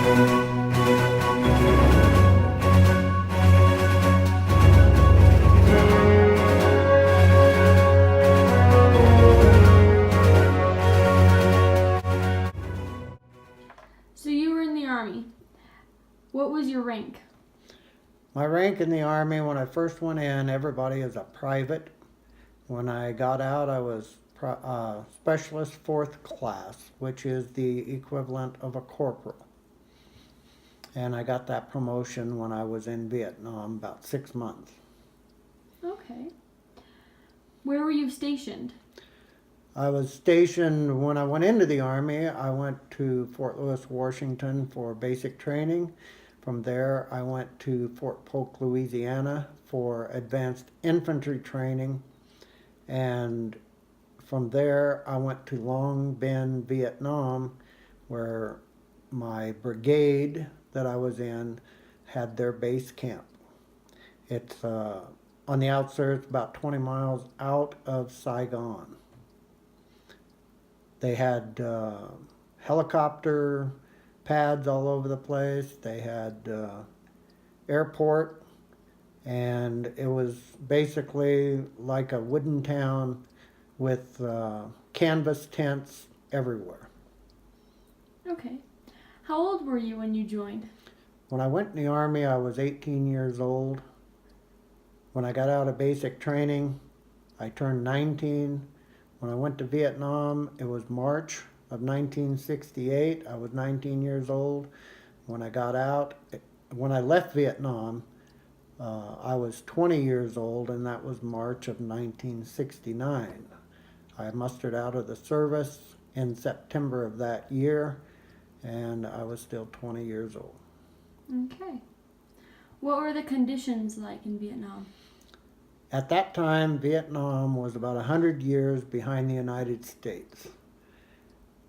So you were in the Army. What was your rank? My rank in the Army, when I first went in, everybody is a private. When I got out, I was specialist fourth class, which is the equivalent of a corporal. And I got that promotion when I was in Vietnam, about 6 months. Okay. Where were you stationed? I was stationed, when I went into the Army, I went to Fort Lewis, Washington for basic training. From there, I went to Fort Polk, Louisiana for advanced infantry training. And from there, I went to Long Binh, Vietnam, where my brigade that I was in had their base camp. It's on the outskirts, about 20 miles out of Saigon. They had helicopter pads all over the place. They had airport, and it was basically like a wooden town with canvas tents everywhere. Okay. How old were you when you joined? When I went in the Army, I was 18 years old. When I got out of basic training, I turned 19. When I went to Vietnam, it was March of 1968. I was 19 years old. When I got out, when I left Vietnam, I was 20 years old, and that was March of 1969. I mustered out of the service in September of that year, and I was still 20 years old. Okay. What were the conditions like in Vietnam? At that time, Vietnam was about 100 years behind the United States.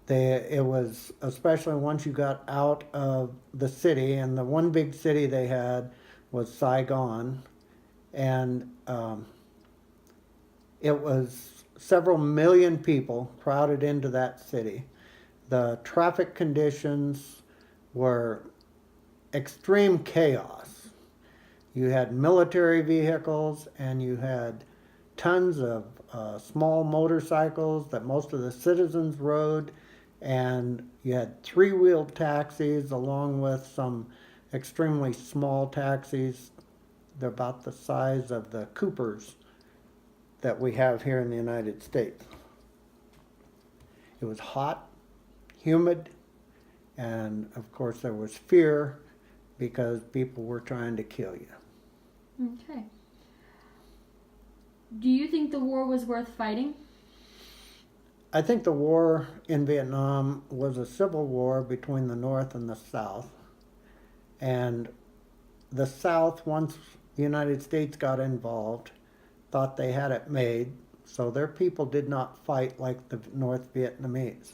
It was, especially once you got out of the city, and the one big city they had was Saigon, and it was several million people crowded into that city. The traffic conditions were extreme chaos. You had military vehicles, and you had tons of small motorcycles that most of the citizens rode, and you had three-wheeled taxis along with some extremely small taxis. They're about the size of the Coopers that we have here in the United States. It was hot, humid, and of course there was fear because people were trying to kill you. Okay. Do you think the war was worth fighting? I think the war in Vietnam was a civil war between the North and the South. And the South, once the United States got involved, thought they had it made, so their people did not fight like the North Vietnamese.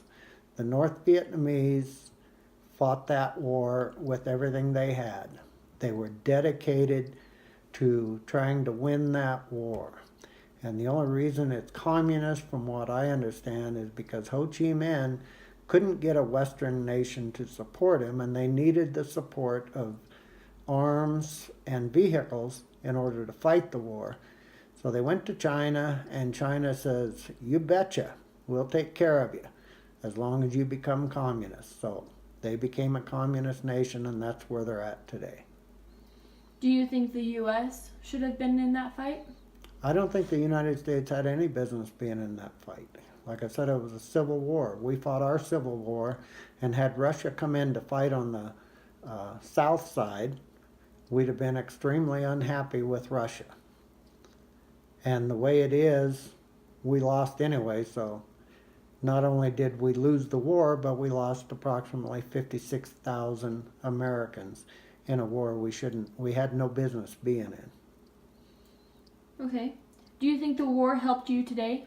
The North Vietnamese fought that war with everything they had. They were dedicated to trying to win that war. And the only reason it's communist, from what I understand, is because Ho Chi Minh couldn't get a Western nation to support him, and they needed the support of arms and vehicles in order to fight the war. So they went to China, and China says, "You betcha, we'll take care of you as long as you become communist." So they became a communist nation, and that's where they're at today. Do you think the U.S. should have been in that fight? I don't think the United States had any business being in that fight. Like I said, it was a civil war. We fought our civil war, and had Russia come in to fight on the south side, we'd have been extremely unhappy with Russia. And the way it is, we lost anyway, so not only did we lose the war, but we lost approximately 56,000 Americans in a war we had no business being in. Okay. Do you think the war helped you today?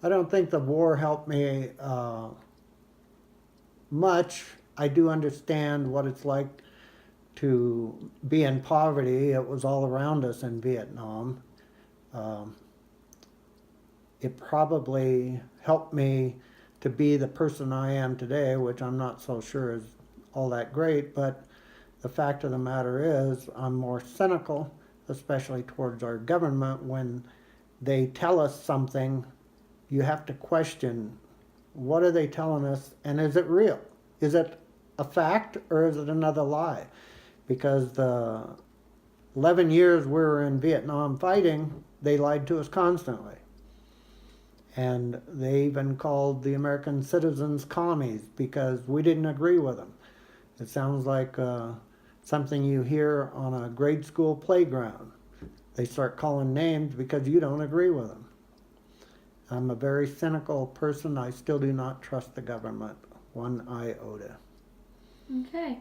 I don't think the war helped me much. I do understand what it's like to be in poverty. It was all around us in Vietnam. It probably helped me to be the person I am today, which I'm not so sure is all that great, but the fact of the matter is, I'm more cynical, especially towards our government. When they tell us something, you have to question, what are they telling us, and is it real? Is it a fact, or is it another lie? Because the 11 years we were in Vietnam fighting, they lied to us constantly. And they even called the American citizens commies because we didn't agree with them. It sounds like something you hear on a grade school playground. They start calling names because you don't agree with them. I'm a very cynical person. I still do not trust the government one iota. Okay.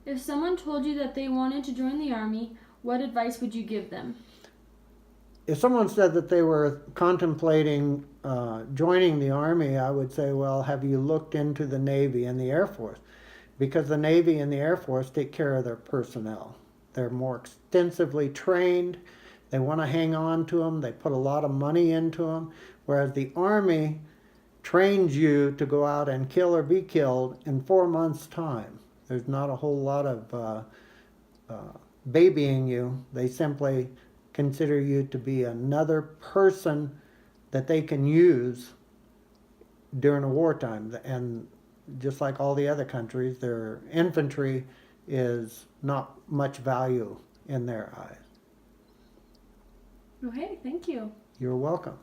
If someone told you that they wanted to join the Army, what advice would you give them? If someone said that they were contemplating joining the Army, I would say, well, have you looked into the Navy and the Air Force? Because the Navy and the Air Force take care of their personnel. They're more extensively trained. They want to hang on to them. They put a lot of money into them. Whereas the Army trains you to go out and kill or be killed in 4 months' time. There's not a whole lot of babying you. They simply consider you to be another person that they can use during a wartime. And just like all the other countries, their infantry is not much value in their eyes. Okay, thank you. You're welcome.